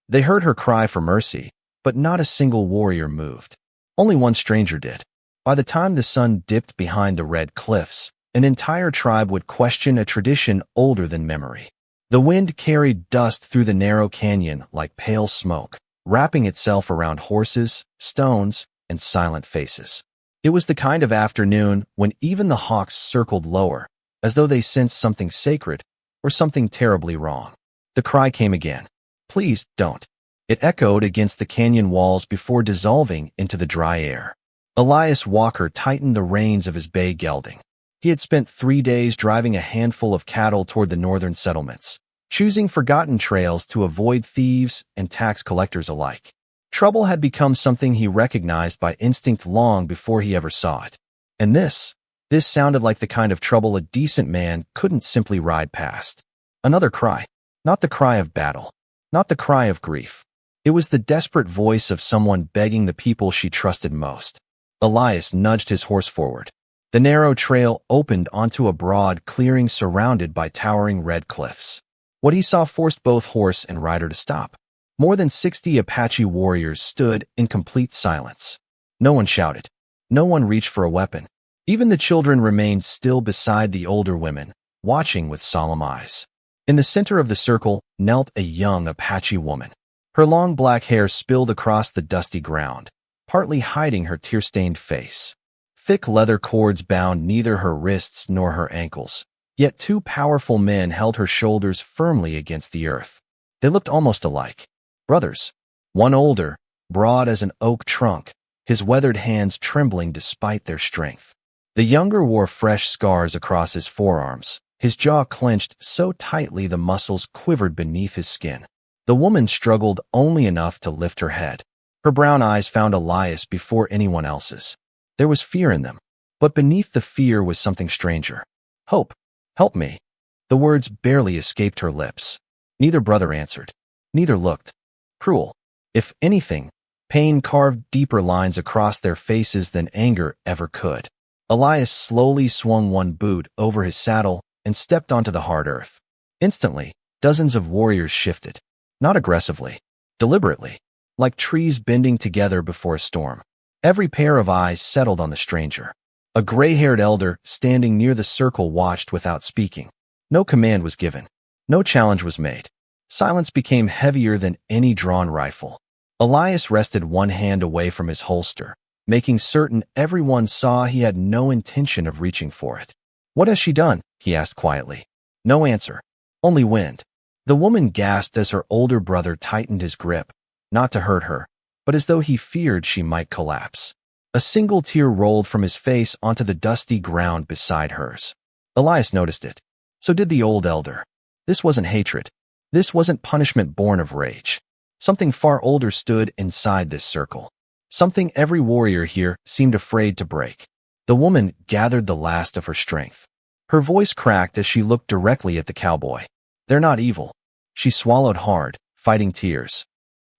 They heard her cry for mercy, but not a single warrior moved. Only one stranger did. By the time the sun dipped behind the red cliffs, an entire tribe would question a tradition older than memory. The wind carried dust through the narrow canyon like pale smoke, wrapping itself around horses, stones, and silent faces. It was the kind of afternoon when even the hawks circled lower, as though they sensed something sacred or something terribly wrong. The cry came again. "Please, don't." It echoed against the canyon walls before dissolving into the dry air. Elias Walker tightened the reins of his bay gelding. He had spent 3 days driving a handful of cattle toward the northern settlements, choosing forgotten trails to avoid thieves and tax collectors alike. Trouble had become something he recognized by instinct long before he ever saw it. And this sounded like the kind of trouble a decent man couldn't simply ride past. Another cry. Not the cry of battle. Not the cry of grief. It was the desperate voice of someone begging the people she trusted most. Elias nudged his horse forward. The narrow trail opened onto a broad clearing surrounded by towering red cliffs. What he saw forced both horse and rider to stop. More than 60 Apache warriors stood in complete silence. No one shouted. No one reached for a weapon. Even the children remained still beside the older women, watching with solemn eyes. In the center of the circle knelt a young Apache woman. Her long black hair spilled across the dusty ground, partly hiding her tear-stained face. Thick leather cords bound neither her wrists nor her ankles, yet 2 powerful men held her shoulders firmly against the earth. They looked almost alike. Brothers. One older, broad as an oak trunk, his weathered hands trembling despite their strength. The younger wore fresh scars across his forearms, his jaw clenched so tightly the muscles quivered beneath his skin. The woman struggled only enough to lift her head. Her brown eyes found Elias before anyone else's. There was fear in them, but beneath the fear was something stranger. Hope. Help me. The words barely escaped her lips. Neither brother answered. Neither looked. Cruel. If anything, pain carved deeper lines across their faces than anger ever could. Elias slowly swung one boot over his saddle and stepped onto the hard earth. Instantly, dozens of warriors shifted. Not aggressively, deliberately, like trees bending together before a storm. Every pair of eyes settled on the stranger. A gray-haired elder standing near the circle watched without speaking. No command was given. No challenge was made. Silence became heavier than any drawn rifle. Elias rested one hand away from his holster, making certain everyone saw he had no intention of reaching for it. "What has she done?" he asked quietly. No answer. Only wind. The woman gasped as her older brother tightened his grip, not to hurt her, but as though he feared she might collapse. A single tear rolled from his face onto the dusty ground beside hers. Elias noticed it. So did the old elder. This wasn't hatred. This wasn't punishment born of rage. Something far older stood inside this circle. Something every warrior here seemed afraid to break. The woman gathered the last of her strength. Her voice cracked as she looked directly at the cowboy. "They're not evil." She swallowed hard, fighting tears.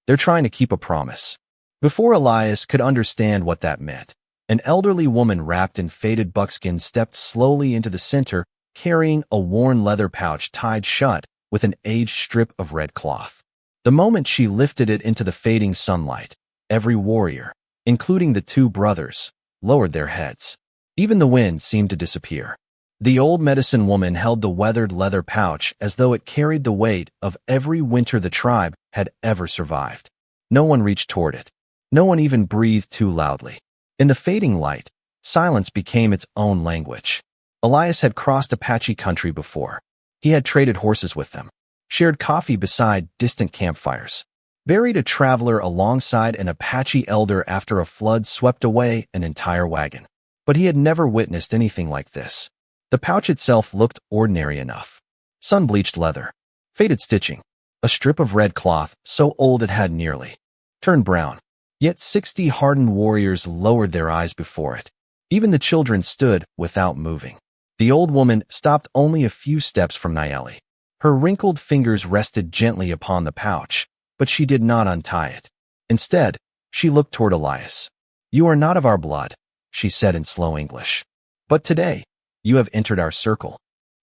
"They're trying to keep a promise." Before Elias could understand what that meant, an elderly woman wrapped in faded buckskin stepped slowly into the center, carrying a worn leather pouch tied shut with an aged strip of red cloth. The moment she lifted it into the fading sunlight, every warrior, including the 2 brothers, lowered their heads. Even the wind seemed to disappear. The old medicine woman held the weathered leather pouch as though it carried the weight of every winter the tribe had ever survived. No one reached toward it. No one even breathed too loudly. In the fading light, silence became its own language. Elias had crossed Apache country before. He had traded horses with them, shared coffee beside distant campfires, buried a traveler alongside an Apache elder after a flood swept away an entire wagon. But he had never witnessed anything like this. The pouch itself looked ordinary enough. Sun-bleached leather, faded stitching, a strip of red cloth so old it had nearly turned brown. Yet 60 hardened warriors lowered their eyes before it. Even the children stood without moving. The old woman stopped only a few steps from Nayeli. Her wrinkled fingers rested gently upon the pouch, but she did not untie it. Instead, she looked toward Elias. "You are not of our blood," she said in slow English. "But today, you have entered our circle."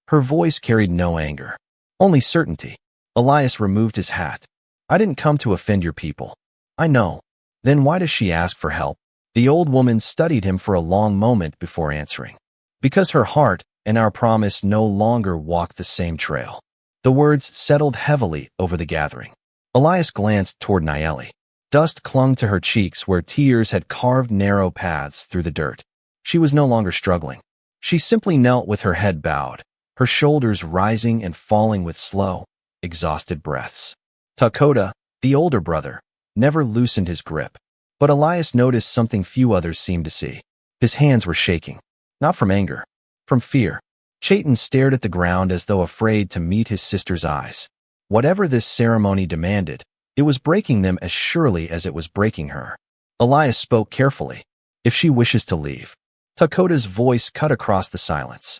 Her voice carried no anger, only certainty. Elias removed his hat. I didn't come to offend your people. I know. Then why does she ask for help? The old woman studied him for a long moment before answering. Because her heart and our promise no longer walk the same trail. The words settled heavily over the gathering. Elias glanced toward Nayeli. Dust clung to her cheeks where tears had carved narrow paths through the dirt. She was no longer struggling. She simply knelt with her head bowed, her shoulders rising and falling with slow, exhausted breaths. Takoda, the older brother, never loosened his grip. But Elias noticed something few others seemed to see. His hands were shaking. Not from anger. From fear. Chayton stared at the ground as though afraid to meet his sister's eyes. Whatever this ceremony demanded, it was breaking them as surely as it was breaking her. Elias spoke carefully. If she wishes to leave. Takoda's voice cut across the silence.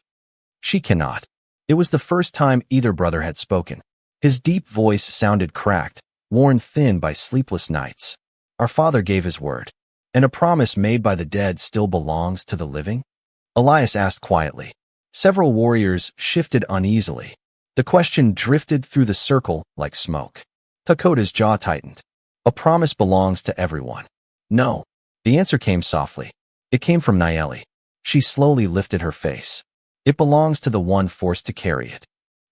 She cannot. It was the first time either brother had spoken. His deep voice sounded cracked, worn thin by sleepless nights. Our father gave his word, and a promise made by the dead still belongs to the living? Elias asked quietly. Several warriors shifted uneasily. The question drifted through the circle like smoke. Takoda's jaw tightened. A promise belongs to everyone. No. The answer came softly. It came from Nayeli. She slowly lifted her face. It belongs to the one forced to carry it.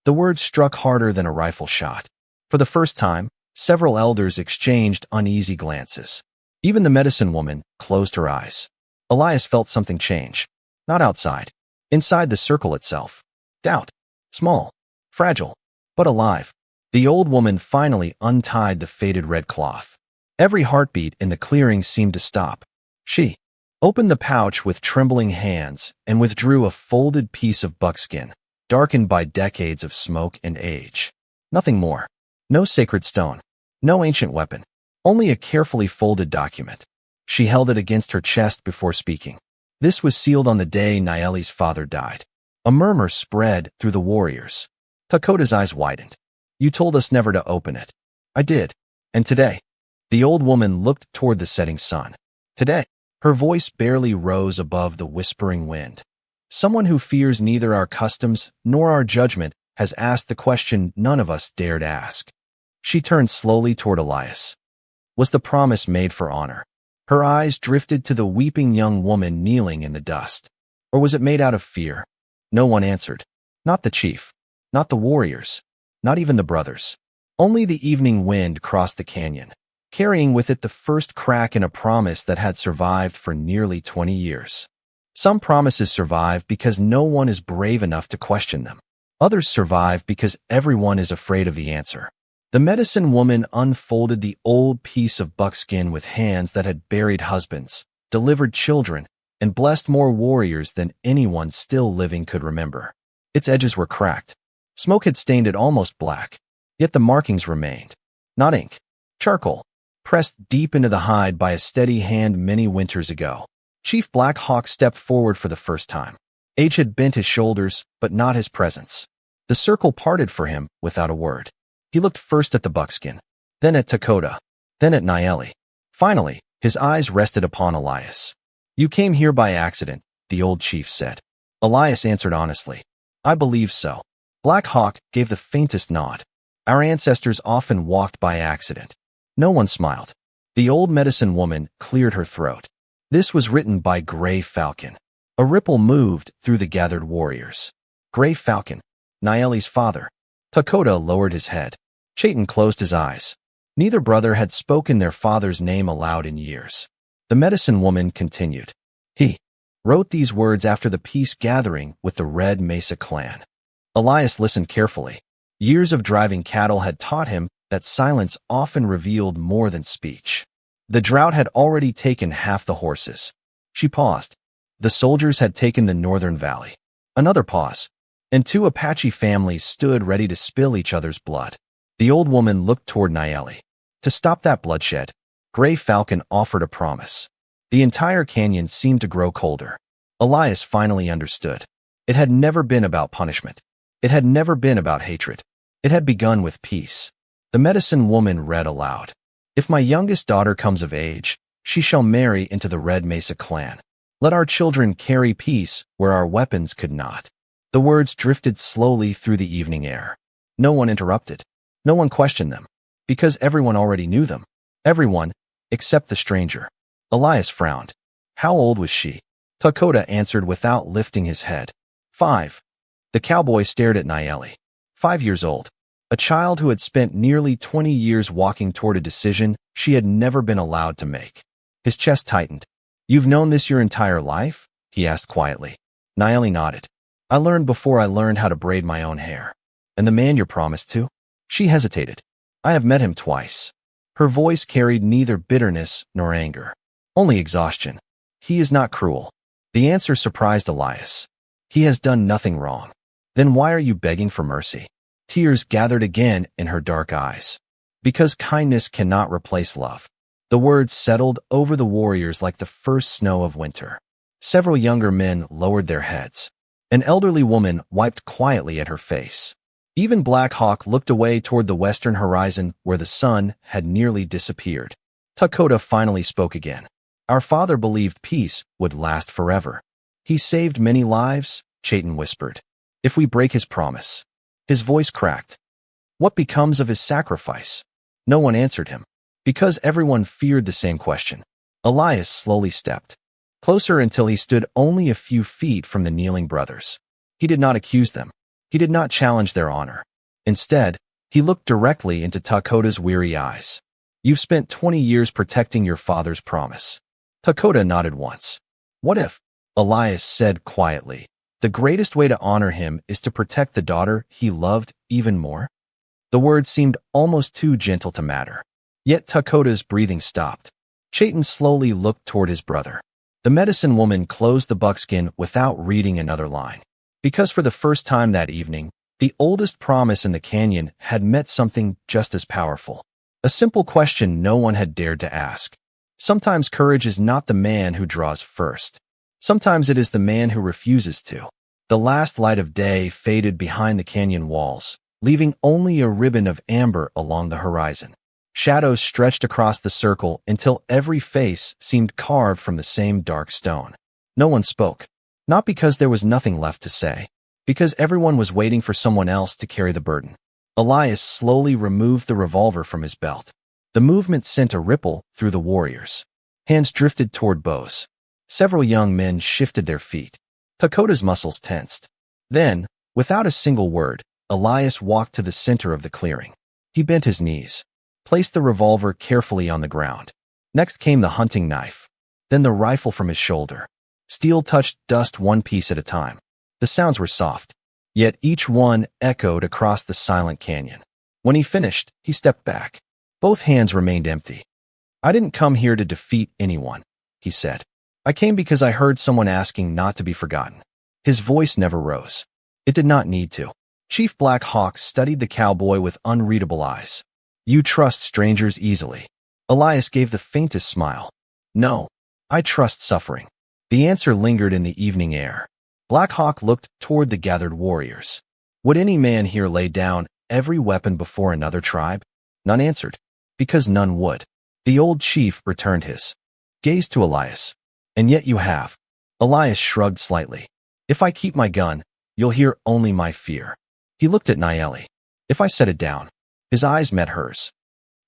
The words struck harder than a rifle shot. For the first time, several elders exchanged uneasy glances. Even the medicine woman closed her eyes. Elias felt something change. Not outside. Inside the circle itself. Doubt. Small. Fragile. But alive. The old woman finally untied the faded red cloth. Every heartbeat in the clearing seemed to stop. She opened the pouch with trembling hands and withdrew a folded piece of buckskin, darkened by decades of smoke and age. Nothing more. No sacred stone. No ancient weapon. Only a carefully folded document. She held it against her chest before speaking. This was sealed on the day Nayeli's father died. A murmur spread through the warriors. Takoda's eyes widened. You told us never to open it. I did. And today? The old woman looked toward the setting sun. Today? Her voice barely rose above the whispering wind. Someone who fears neither our customs nor our judgment has asked the question none of us dared ask. She turned slowly toward Elias. Was the promise made for honor? Her eyes drifted to the weeping young woman kneeling in the dust. Or was it made out of fear? No one answered. Not the chief. Not the warriors. Not even the brothers. Only the evening wind crossed the canyon, carrying with it the first crack in a promise that had survived for nearly 20 years. Some promises survive because no one is brave enough to question them. Others survive because everyone is afraid of the answer. The medicine woman unfolded the old piece of buckskin with hands that had buried husbands, delivered children, and blessed more warriors than anyone still living could remember. Its edges were cracked. Smoke had stained it almost black, yet the markings remained. Not ink. Charcoal. Pressed deep into the hide by a steady hand many winters ago. Chief Black Hawk stepped forward for the first time. Age had bent his shoulders, but not his presence. The circle parted for him without a word. He looked first at the buckskin, then at Takoda, then at Nayeli. Finally, his eyes rested upon Elias. You came here by accident, the old chief said. Elias answered honestly. I believe so. Black Hawk gave the faintest nod. Our ancestors often walked by accident. No one smiled. The old medicine woman cleared her throat. This was written by Gray Falcon. A ripple moved through the gathered warriors. Gray Falcon, Nayeli's father. Takoda lowered his head. Chayton closed his eyes. Neither brother had spoken their father's name aloud in years. The medicine woman continued. He wrote these words after the peace gathering with the Red Mesa clan. Elias listened carefully. Years of driving cattle had taught him that silence often revealed more than speech. The drought had already taken half the horses. She paused. The soldiers had taken the northern valley. Another pause. And 2 Apache families stood ready to spill each other's blood. The old woman looked toward Nayeli. To stop that bloodshed, Gray Falcon offered a promise. The entire canyon seemed to grow colder. Elias finally understood. It had never been about punishment. It had never been about hatred. It had begun with peace. The medicine woman read aloud. If my youngest daughter comes of age, she shall marry into the Red Mesa clan. Let our children carry peace where our weapons could not. The words drifted slowly through the evening air. No one interrupted. No one questioned them. Because everyone already knew them. Everyone, except the stranger. Elias frowned. How old was she? Dakota answered without lifting his head. 5. The cowboy stared at Nayeli. 5 years old. A child who had spent nearly 20 years walking toward a decision she had never been allowed to make. His chest tightened. You've known this your entire life? He asked quietly. Nayeli nodded. I learned before I learned how to braid my own hair. And the man you're promised to? She hesitated. I have met him twice. Her voice carried neither bitterness nor anger. Only exhaustion. He is not cruel. The answer surprised Elias. He has done nothing wrong. Then why are you begging for mercy? Tears gathered again in her dark eyes. Because kindness cannot replace love. The words settled over the warriors like the first snow of winter. Several younger men lowered their heads. An elderly woman wiped quietly at her face. Even Black Hawk looked away toward the western horizon where the sun had nearly disappeared. Dakota finally spoke again. Our father believed peace would last forever. He saved many lives, Chayton whispered. If we break his promise. His voice cracked. What becomes of his sacrifice? No one answered him. Because everyone feared the same question. Elias slowly stepped closer until he stood only a few feet from the kneeling brothers. He did not accuse them. He did not challenge their honor. Instead, he looked directly into Dakota's weary eyes. You've spent 20 years protecting your father's promise. Dakota nodded once. What if? Elias said quietly. The greatest way to honor him is to protect the daughter he loved even more. The words seemed almost too gentle to matter. Yet Dakota's breathing stopped. Chayton slowly looked toward his brother. The medicine woman closed the buckskin without reading another line. Because for the first time that evening, the oldest promise in the canyon had met something just as powerful. A simple question no one had dared to ask. Sometimes courage is not the man who draws first. Sometimes it is the man who refuses to. The last light of day faded behind the canyon walls, leaving only a ribbon of amber along the horizon. Shadows stretched across the circle until every face seemed carved from the same dark stone. No one spoke. Not because there was nothing left to say. Because everyone was waiting for someone else to carry the burden. Elias slowly removed the revolver from his belt. The movement sent a ripple through the warriors. Hands drifted toward bows. Several young men shifted their feet. Dakota's muscles tensed. Then, without a single word, Elias walked to the center of the clearing. He bent his knees, placed the revolver carefully on the ground. Next came the hunting knife, then the rifle from his shoulder. Steel touched dust one piece at a time. The sounds were soft, yet each one echoed across the silent canyon. When he finished, he stepped back. Both hands remained empty. I didn't come here to defeat anyone, he said. I came because I heard someone asking not to be forgotten. His voice never rose. It did not need to. Chief Black Hawk studied the cowboy with unreadable eyes. You trust strangers easily. Elias gave the faintest smile. No, I trust suffering. The answer lingered in the evening air. Black Hawk looked toward the gathered warriors. Would any man here lay down every weapon before another tribe? None answered, because none would. The old chief returned his gaze to Elias. And yet you have. Elias shrugged slightly. If I keep my gun, you'll hear only my fear. He looked at Nayeli. If I set it down. His eyes met hers.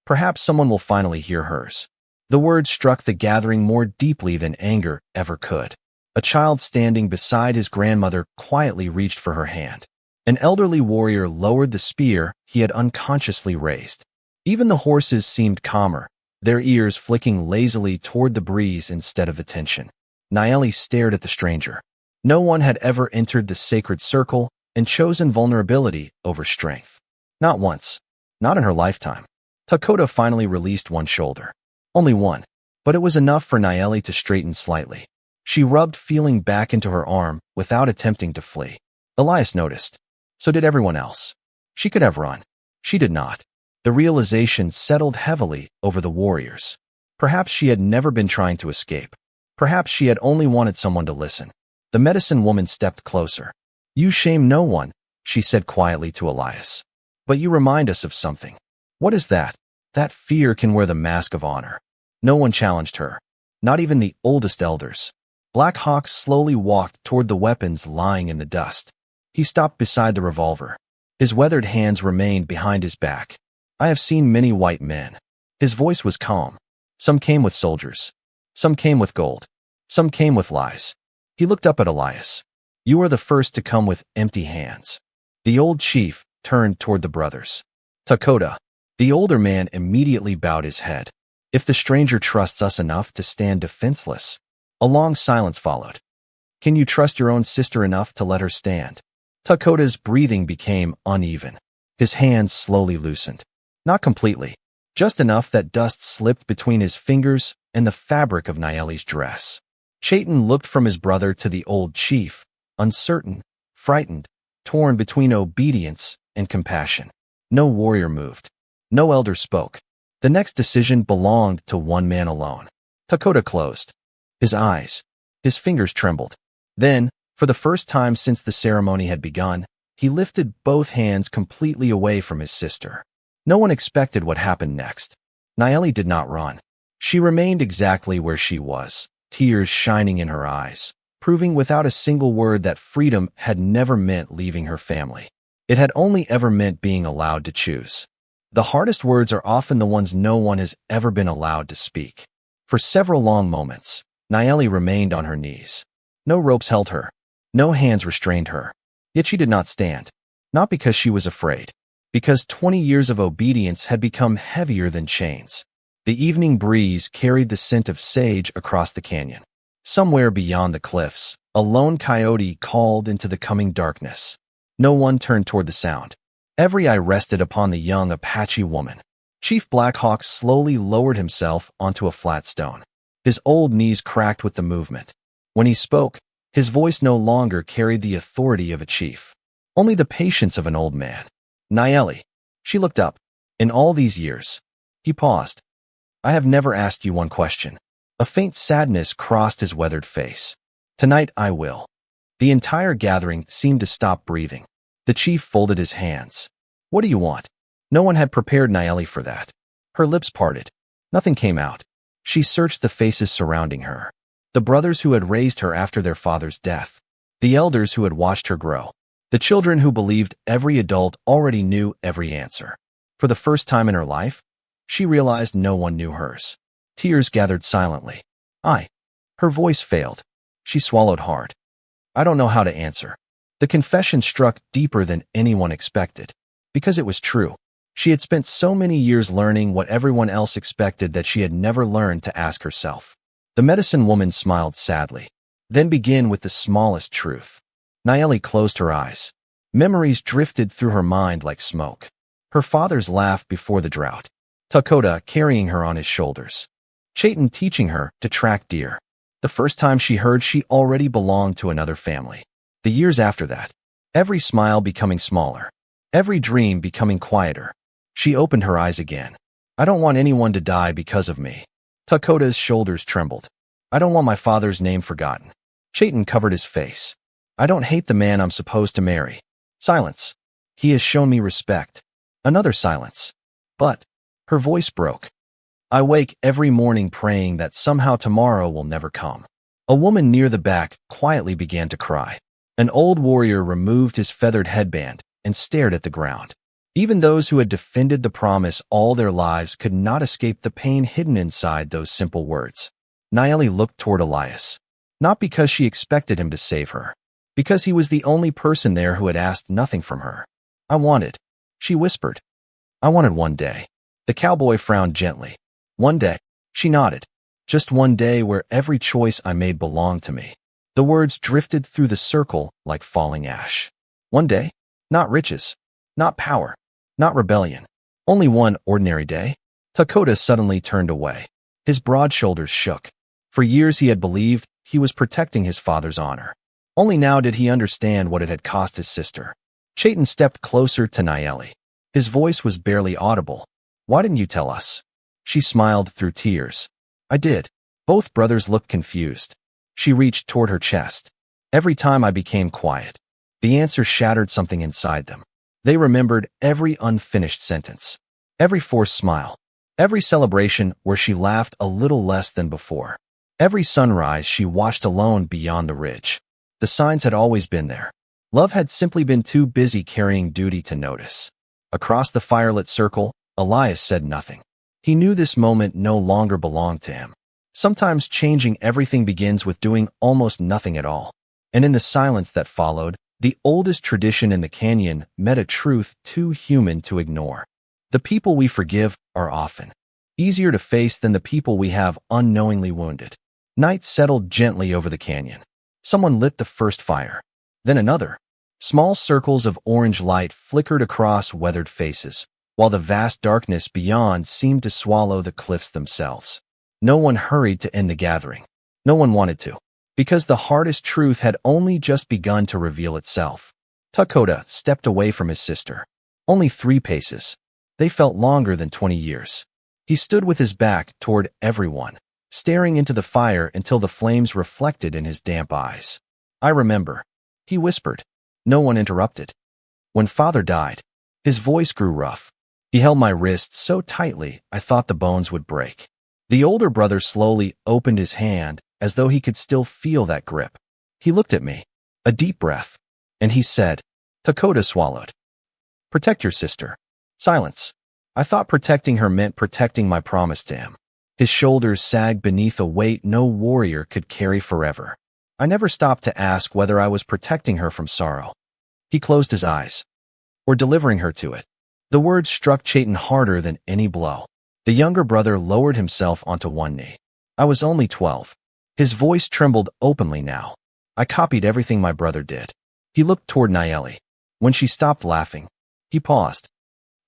Perhaps someone will finally hear hers. The words struck the gathering more deeply than anger ever could. A child standing beside his grandmother quietly reached for her hand. An elderly warrior lowered the spear he had unconsciously raised. Even the horses seemed calmer, their ears flicking lazily toward the breeze instead of attention. Nayeli stared at the stranger. No one had ever entered the sacred circle and chosen vulnerability over strength. Not once. Not in her lifetime. Dakota finally released one shoulder. Only one. But it was enough for Nayeli to straighten slightly. She rubbed feeling back into her arm without attempting to flee. Elias noticed. So did everyone else. She could have run. She did not. The realization settled heavily over the warriors. Perhaps she had never been trying to escape. Perhaps she had only wanted someone to listen. The medicine woman stepped closer. You shame no one, she said quietly to Elias. But you remind us of something. What is that? That fear can wear the mask of honor. No one challenged her. Not even the oldest elders. Black Hawk slowly walked toward the weapons lying in the dust. He stopped beside the revolver. His weathered hands remained behind his back. I have seen many white men. His voice was calm. Some came with soldiers. Some came with gold. Some came with lies. He looked up at Elias. You are the first to come with empty hands. The old chief turned toward the brothers. Dakota. The older man immediately bowed his head. If the stranger trusts us enough to stand defenseless. A long silence followed. Can you trust your own sister enough to let her stand? Dakota's breathing became uneven. His hands slowly loosened. Not completely. Just enough that dust slipped between his fingers and the fabric of Nayeli's dress. Chayton looked from his brother to the old chief, uncertain, frightened, torn between obedience and compassion. No warrior moved. No elder spoke. The next decision belonged to one man alone. Dakota closed his eyes. His fingers trembled. Then, for the first time since the ceremony had begun, he lifted both hands completely away from his sister. No one expected what happened next. Nayeli did not run. She remained exactly where she was, tears shining in her eyes, proving without a single word that freedom had never meant leaving her family. It had only ever meant being allowed to choose. The hardest words are often the ones no one has ever been allowed to speak. For several long moments, Nayeli remained on her knees. No ropes held her. No hands restrained her. Yet she did not stand. Not because she was afraid. Because 20 years of obedience had become heavier than chains. The evening breeze carried the scent of sage across the canyon. Somewhere beyond the cliffs, a lone coyote called into the coming darkness. No one turned toward the sound. Every eye rested upon the young Apache woman. Chief Blackhawk slowly lowered himself onto a flat stone. His old knees cracked with the movement. When he spoke, his voice no longer carried the authority of a chief. Only the patience of an old man. Nayeli. She looked up. In all these years. He paused. I have never asked you one question. A faint sadness crossed his weathered face. Tonight I will. The entire gathering seemed to stop breathing. The chief folded his hands. What do you want? No one had prepared Nayeli for that. Her lips parted. Nothing came out. She searched the faces surrounding her. The brothers who had raised her after their father's death. The elders who had watched her grow. The children who believed every adult already knew every answer. For the first time in her life, she realized no one knew hers. Tears gathered silently. Her voice failed. She swallowed hard. I don't know how to answer. The confession struck deeper than anyone expected. Because it was true. She had spent so many years learning what everyone else expected that she had never learned to ask herself. The medicine woman smiled sadly. Then begin with the smallest truth. Nayeli closed her eyes. Memories drifted through her mind like smoke. Her father's laugh before the drought. Dakota carrying her on his shoulders. Chayton teaching her to track deer. The first time she heard she already belonged to another family. The years after that. Every smile becoming smaller. Every dream becoming quieter. She opened her eyes again. I don't want anyone to die because of me. Dakota's shoulders trembled. I don't want my father's name forgotten. Chayton covered his face. I don't hate the man I'm supposed to marry. Silence. He has shown me respect. Another silence. But, her voice broke. I wake every morning praying that somehow tomorrow will never come. A woman near the back quietly began to cry. An old warrior removed his feathered headband and stared at the ground. Even those who had defended the promise all their lives could not escape the pain hidden inside those simple words. Nayeli looked toward Elias. Not because she expected him to save her. Because he was the only person there who had asked nothing from her. I wanted. She whispered. I wanted one day. The cowboy frowned gently. One day. She nodded. Just one day where every choice I made belonged to me. The words drifted through the circle like falling ash. One day. Not riches. Not power. Not rebellion. Only one ordinary day. Dakota suddenly turned away. His broad shoulders shook. For years he had believed he was protecting his father's honor. Only now did he understand what it had cost his sister. Chayton stepped closer to Nayeli. His voice was barely audible. Why didn't you tell us? She smiled through tears. I did. Both brothers looked confused. She reached toward her chest. Every time I became quiet, the answer shattered something inside them. They remembered every unfinished sentence, every forced smile, every celebration where she laughed a little less than before, every sunrise she watched alone beyond the ridge. The signs had always been there. Love had simply been too busy carrying duty to notice. Across the firelit circle, Elias said nothing. He knew this moment no longer belonged to him. Sometimes changing everything begins with doing almost nothing at all. And in the silence that followed, the oldest tradition in the canyon met a truth too human to ignore. The people we forgive are often easier to face than the people we have unknowingly wounded. Night settled gently over the canyon. Someone lit the first fire. Then another. Small circles of orange light flickered across weathered faces, while the vast darkness beyond seemed to swallow the cliffs themselves. No one hurried to end the gathering. No one wanted to, because the hardest truth had only just begun to reveal itself. Dakota stepped away from his sister. Only 3 paces. They felt longer than 20 years. He stood with his back toward everyone, staring into the fire until the flames reflected in his damp eyes. "I remember," he whispered. No one interrupted. "When Father died," his voice grew rough. "He held my wrist so tightly I thought the bones would break." The older brother slowly opened his hand as though he could still feel that grip. He looked at me, a deep breath, and he said, Dakota swallowed. "Protect your sister." Silence. I thought protecting her meant protecting my promise to him. His shoulders sagged beneath a weight no warrior could carry forever. I never stopped to ask whether I was protecting her from sorrow. He closed his eyes. Or delivering her to it. The words struck Chayton harder than any blow. The younger brother lowered himself onto one knee. I was only 12. His voice trembled openly now. I copied everything my brother did. He looked toward Nayeli. When she stopped laughing, he paused.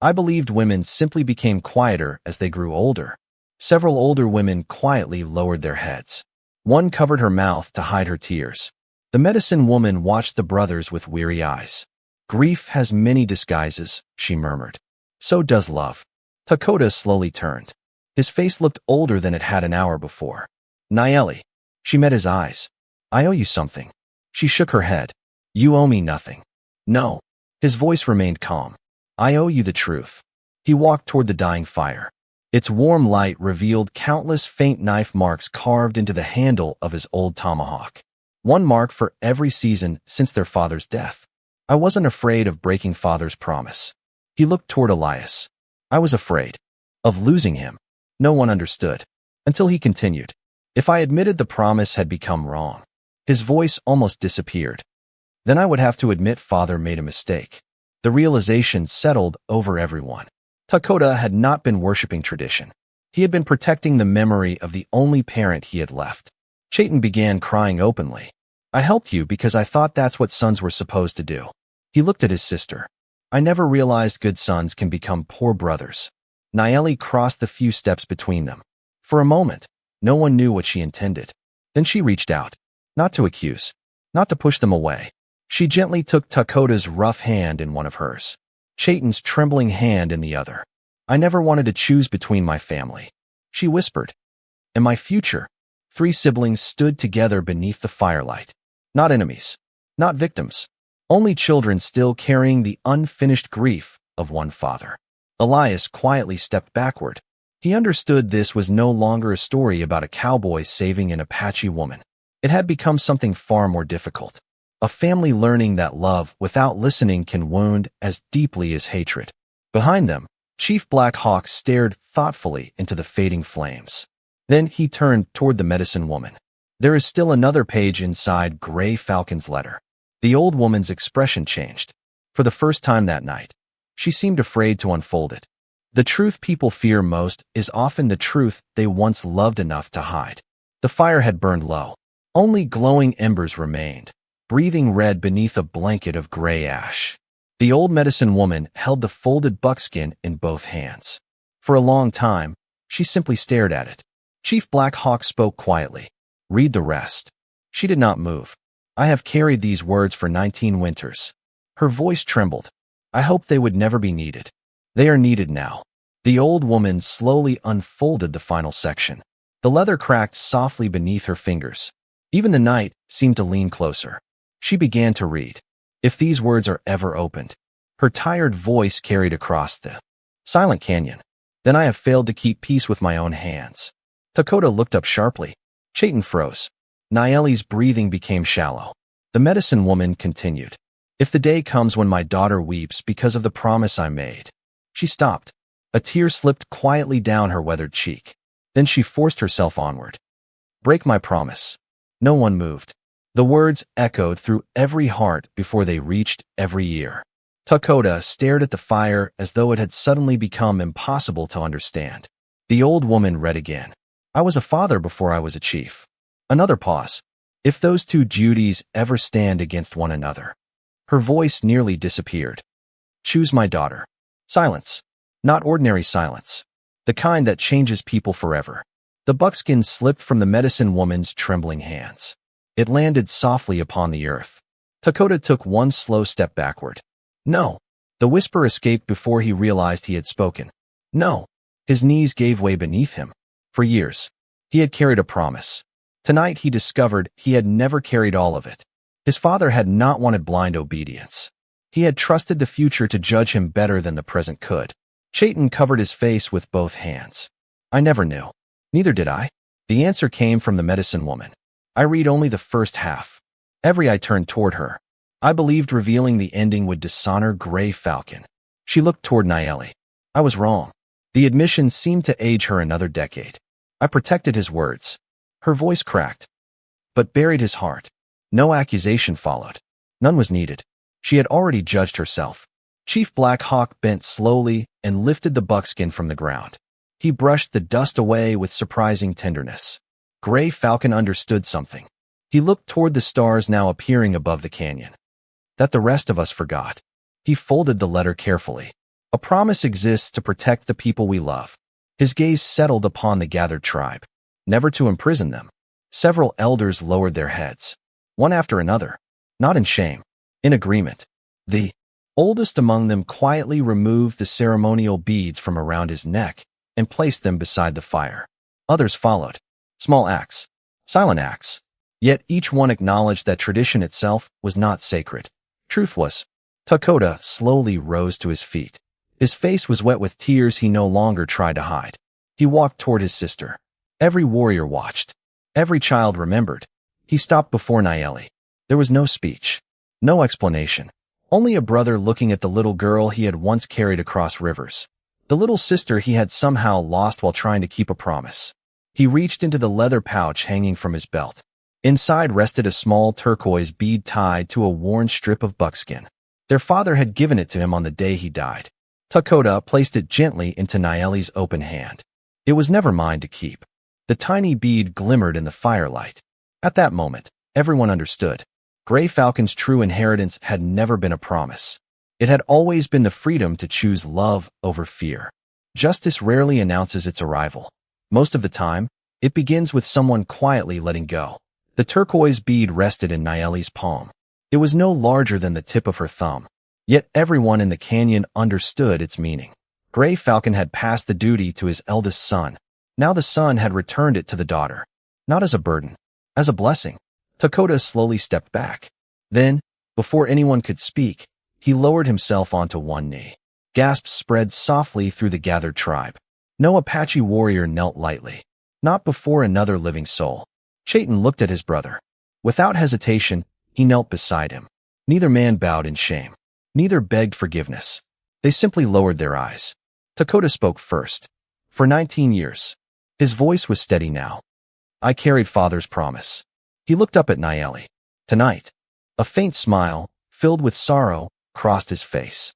I believed women simply became quieter as they grew older. Several older women quietly lowered their heads. One covered her mouth to hide her tears. The medicine woman watched the brothers with weary eyes. "Grief has many disguises," she murmured. "So does love." Dakota slowly turned. His face looked older than it had an hour before. "Nayeli." She met his eyes. "I owe you something." She shook her head. "You owe me nothing." "No." His voice remained calm. "I owe you the truth." He walked toward the dying fire. Its warm light revealed countless faint knife marks carved into the handle of his old tomahawk. One mark for every season since their father's death. I wasn't afraid of breaking Father's promise. He looked toward Elias. I was afraid of losing him. No one understood. Until he continued. If I admitted the promise had become wrong, his voice almost disappeared. Then I would have to admit Father made a mistake. The realization settled over everyone. Dakota had not been worshiping tradition. He had been protecting the memory of the only parent he had left. Chayton began crying openly. "I helped you because I thought that's what sons were supposed to do." He looked at his sister. "I never realized good sons can become poor brothers." Nayeli crossed the few steps between them. For a moment, no one knew what she intended. Then she reached out. Not to accuse. Not to push them away. She gently took Dakota's rough hand in one of hers. Chayton's trembling hand in the other. "I never wanted to choose between my family," she whispered. "And my future." 3 siblings stood together beneath the firelight. Not enemies. Not victims. Only children still carrying the unfinished grief of one father. Elias quietly stepped backward. He understood this was no longer a story about a cowboy saving an Apache woman. It had become something far more difficult. A family learning that love without listening can wound as deeply as hatred. Behind them, Chief Black Hawk stared thoughtfully into the fading flames. Then he turned toward the medicine woman. There is still another page inside Gray Falcon's letter. The old woman's expression changed. For the first time that night, she seemed afraid to unfold it. The truth people fear most is often the truth they once loved enough to hide. The fire had burned low. Only glowing embers remained, breathing red beneath a blanket of gray ash. The old medicine woman held the folded buckskin in both hands. For a long time, she simply stared at it. Chief Black Hawk spoke quietly. "Read the rest." She did not move. "I have carried these words for 19 winters." Her voice trembled. "I hoped they would never be needed. They are needed now." The old woman slowly unfolded the final section. The leather cracked softly beneath her fingers. Even the night seemed to lean closer. She began to read. "If these words are ever opened," her tired voice carried across the silent canyon, "then I have failed to keep peace with my own hands." Dakota looked up sharply. Chayton froze. Nayeli's breathing became shallow. The medicine woman continued. "If the day comes when my daughter weeps because of the promise I made." She stopped. A tear slipped quietly down her weathered cheek. Then she forced herself onward. Break my promise. No one moved. The words echoed through every heart before they reached every ear. Dakota stared at the fire as though it had suddenly become impossible to understand. The old woman read again. I was a father before I was a chief. Another pause. If those two duties ever stand against one another. Her voice nearly disappeared. Choose my daughter. Silence. Not ordinary silence. The kind that changes people forever. The buckskin slipped from the medicine woman's trembling hands. It landed softly upon the earth. Dakota took one slow step backward. No. The whisper escaped before he realized he had spoken. No. His knees gave way beneath him. For years, he had carried a promise. Tonight he discovered he had never carried all of it. His father had not wanted blind obedience. He had trusted the future to judge him better than the present could. Chayton covered his face with both hands. I never knew. Neither did I. The answer came from the medicine woman. I read only the first half. Every eye turned toward her. I believed revealing the ending would dishonor Gray Falcon. She looked toward Nayeli. I was wrong. The admission seemed to age her another decade. I protected his words. Her voice cracked, but buried his heart. No accusation followed. None was needed. She had already judged herself. Chief Black Hawk bent slowly and lifted the buckskin from the ground. He brushed the dust away with surprising tenderness. Gray Falcon understood something. He looked toward the stars now appearing above the canyon. That the rest of us forgot. He folded the letter carefully. A promise exists to protect the people we love. His gaze settled upon the gathered tribe. Never to imprison them. Several elders lowered their heads. One after another. Not in shame. In agreement. The oldest among them quietly removed the ceremonial beads from around his neck and placed them beside the fire. Others followed. Small acts. Silent acts. Yet each one acknowledged that tradition itself was not sacred. Truth was. Dakota slowly rose to his feet. His face was wet with tears he no longer tried to hide. He walked toward his sister. Every warrior watched. Every child remembered. He stopped before Nayeli. There was no speech. No explanation. Only a brother looking at the little girl he had once carried across rivers. The little sister he had somehow lost while trying to keep a promise. He reached into the leather pouch hanging from his belt. Inside rested a small turquoise bead tied to a worn strip of buckskin. Their father had given it to him on the day he died. Dakota placed it gently into Nayeli's open hand. It was never mine to keep. The tiny bead glimmered in the firelight. At that moment, everyone understood. Gray Falcon's true inheritance had never been a promise. It had always been the freedom to choose love over fear. Justice rarely announces its arrival. Most of the time, it begins with someone quietly letting go. The turquoise bead rested in Nayeli's palm. It was no larger than the tip of her thumb. Yet everyone in the canyon understood its meaning. Gray Falcon had passed the duty to his eldest son. Now the son had returned it to the daughter. Not as a burden, as a blessing. Dakota slowly stepped back. Then, before anyone could speak, he lowered himself onto one knee. Gasps spread softly through the gathered tribe. No Apache warrior knelt lightly. Not before another living soul. Chayton looked at his brother. Without hesitation, he knelt beside him. Neither man bowed in shame. Neither begged forgiveness. They simply lowered their eyes. Dakota spoke first. For 19 years. His voice was steady now. I carried father's promise. He looked up at Nayeli. Tonight, a faint smile, filled with sorrow, crossed his face.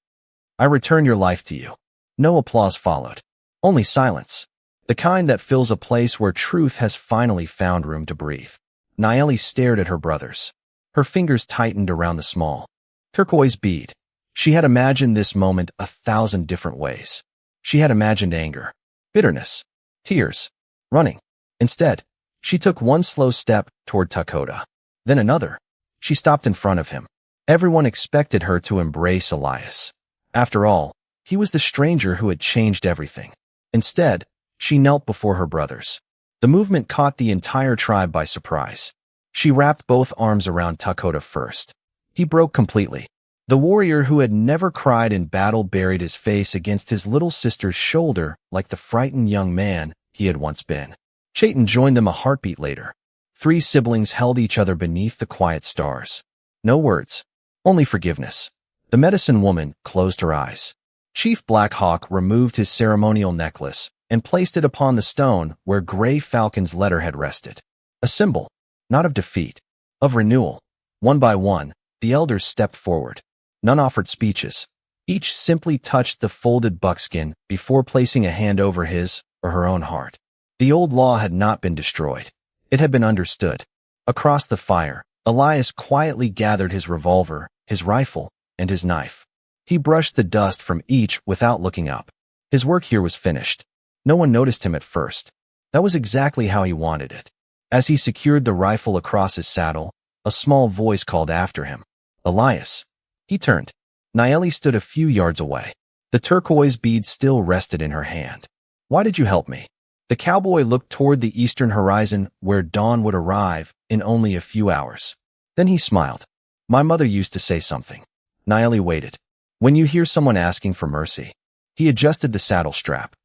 I return your life to you. No applause followed. Only silence. The kind that fills a place where truth has finally found room to breathe. Nayeli stared at her brothers. Her fingers tightened around the small turquoise bead. She had imagined this moment 1,000 different ways. She had imagined anger, bitterness, tears, running. Instead, she took one slow step toward Dakota. Then another. She stopped in front of him. Everyone expected her to embrace Elias. After all, he was the stranger who had changed everything. Instead, she knelt before her brothers. The movement caught the entire tribe by surprise. She wrapped both arms around Dakota first. He broke completely. The warrior who had never cried in battle buried his face against his little sister's shoulder like the frightened young man he had once been. Chayton joined them a heartbeat later. 3 siblings held each other beneath the quiet stars. No words, only forgiveness. The medicine woman closed her eyes. Chief Black Hawk removed his ceremonial necklace and placed it upon the stone where Gray Falcon's letter had rested. A symbol, not of defeat, of renewal. One by one, the elders stepped forward. None offered speeches. Each simply touched the folded buckskin before placing a hand over his or her own heart. The old law had not been destroyed. It had been understood. Across the fire, Elias quietly gathered his revolver, his rifle, and his knife. He brushed the dust from each without looking up. His work here was finished. No one noticed him at first. That was exactly how he wanted it. As he secured the rifle across his saddle, a small voice called after him. Elias. He turned. Nayeli stood a few yards away. The turquoise bead still rested in her hand. Why did you help me? The cowboy looked toward the eastern horizon where dawn would arrive in only a few hours. Then he smiled. My mother used to say something. Nayeli waited. When you hear someone asking for mercy, he adjusted the saddle strap.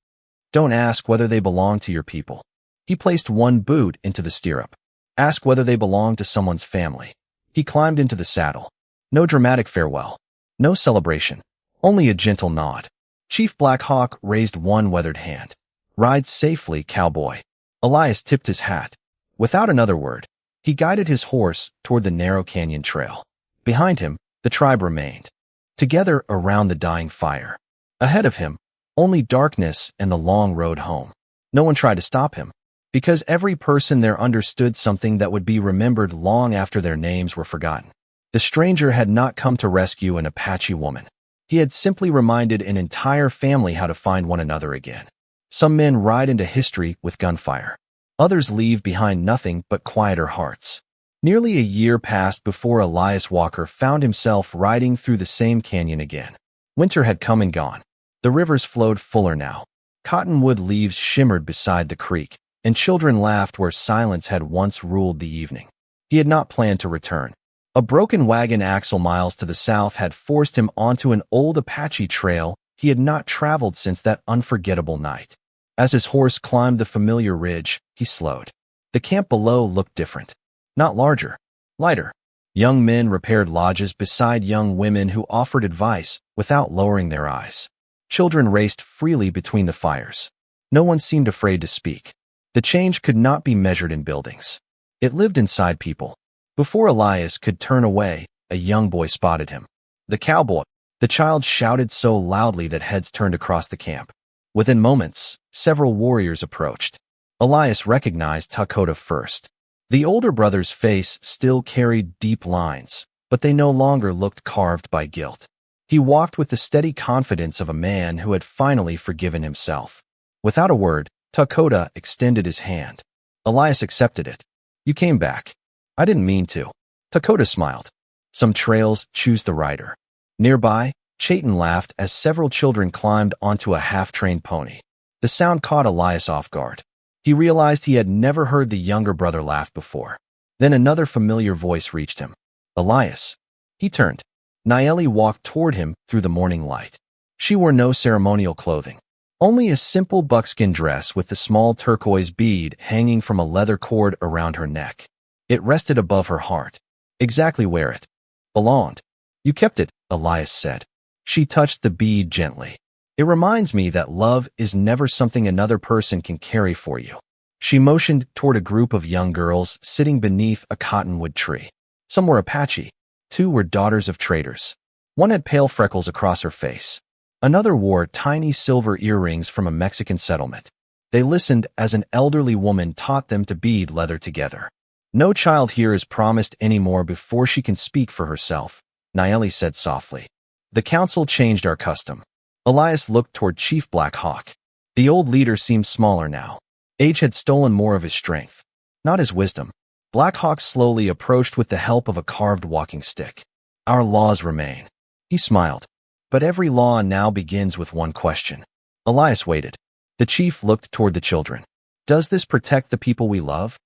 Don't ask whether they belong to your people. He placed one boot into the stirrup. Ask whether they belong to someone's family. He climbed into the saddle. No dramatic farewell. No celebration. Only a gentle nod. Chief Black Hawk raised one weathered hand. Ride safely, cowboy. Elias tipped his hat. Without another word, he guided his horse toward the narrow canyon trail. Behind him, the tribe remained, together around the dying fire. Ahead of him, only darkness and the long road home. No one tried to stop him, because every person there understood something that would be remembered long after their names were forgotten. The stranger had not come to rescue an Apache woman. He had simply reminded an entire family how to find one another again. Some men ride into history with gunfire. Others leave behind nothing but quieter hearts. Nearly a year passed before Elias Walker found himself riding through the same canyon again. Winter had come and gone. The rivers flowed fuller now. Cottonwood leaves shimmered beside the creek, and children laughed where silence had once ruled the evening. He had not planned to return. A broken wagon axle miles to the south had forced him onto an old Apache trail he had not traveled since that unforgettable night. As his horse climbed the familiar ridge, he slowed. The camp below looked different. Not larger, lighter. Young men repaired lodges beside young women who offered advice without lowering their eyes. Children raced freely between the fires. No one seemed afraid to speak. The change could not be measured in buildings. It lived inside people. Before Elias could turn away, a young boy spotted him. The cowboy. The child shouted so loudly that heads turned across the camp. Within moments, several warriors approached. Elias recognized Takota first. The older brother's face still carried deep lines, but they no longer looked carved by guilt. He walked with the steady confidence of a man who had finally forgiven himself. Without a word, Takota extended his hand. Elias accepted it. You came back. I didn't mean to. Takota smiled. Some trails choose the rider. Nearby, Chayton laughed as several children climbed onto a half-trained pony. The sound caught Elias off guard. He realized he had never heard the younger brother laugh before. Then another familiar voice reached him. Elias. He turned. Nayeli walked toward him through the morning light. She wore no ceremonial clothing. Only a simple buckskin dress with the small turquoise bead hanging from a leather cord around her neck. It rested above her heart, exactly where it belonged. You kept it, Elias said. She touched the bead gently. It reminds me that love is never something another person can carry for you. She motioned toward a group of young girls sitting beneath a cottonwood tree. Some were Apache. Two were daughters of traders. One had pale freckles across her face. Another wore tiny silver earrings from a Mexican settlement. They listened as an elderly woman taught them to bead leather together. No child here is promised anymore before she can speak for herself, Nayeli said softly. The council changed our custom. Elias looked toward Chief Black Hawk. The old leader seemed smaller now. Age had stolen more of his strength, not his wisdom. Black Hawk slowly approached with the help of a carved walking stick. Our laws remain. He smiled. But every law now begins with one question. Elias waited. The chief looked toward the children. Does this protect the people we love?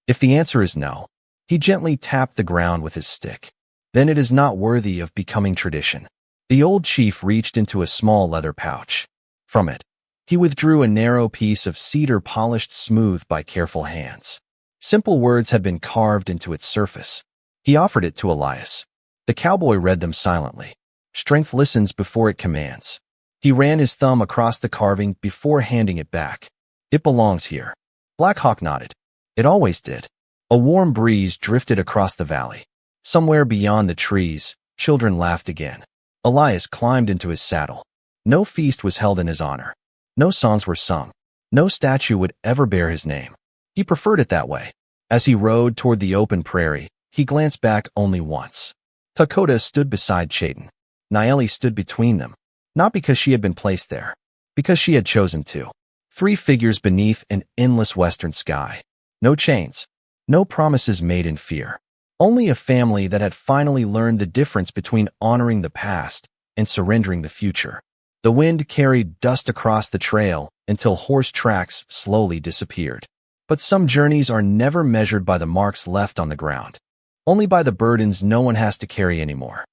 If the answer is no, he gently tapped the ground with his stick. Then it is not worthy of becoming tradition. The old chief reached into a small leather pouch. From it, he withdrew a narrow piece of cedar polished smooth by careful hands. Simple words had been carved into its surface. He offered it to Elias. The cowboy read them silently. Strength listens before it commands. He ran his thumb across the carving before handing it back. It belongs here. Black Hawk nodded. It always did. A warm breeze drifted across the valley. Somewhere beyond the trees, children laughed again. Elias climbed into his saddle. No feast was held in his honor. No songs were sung. No statue would ever bear his name. He preferred it that way. As he rode toward the open prairie, he glanced back only once. Dakota stood beside Chayton. Naeli stood between them, not because she had been placed there, because she had chosen to. 3 figures beneath an endless western sky. No chains. No promises made in fear. Only a family that had finally learned the difference between honoring the past and surrendering the future. The wind carried dust across the trail until horse tracks slowly disappeared. But some journeys are never measured by the marks left on the ground, only by the burdens no one has to carry anymore.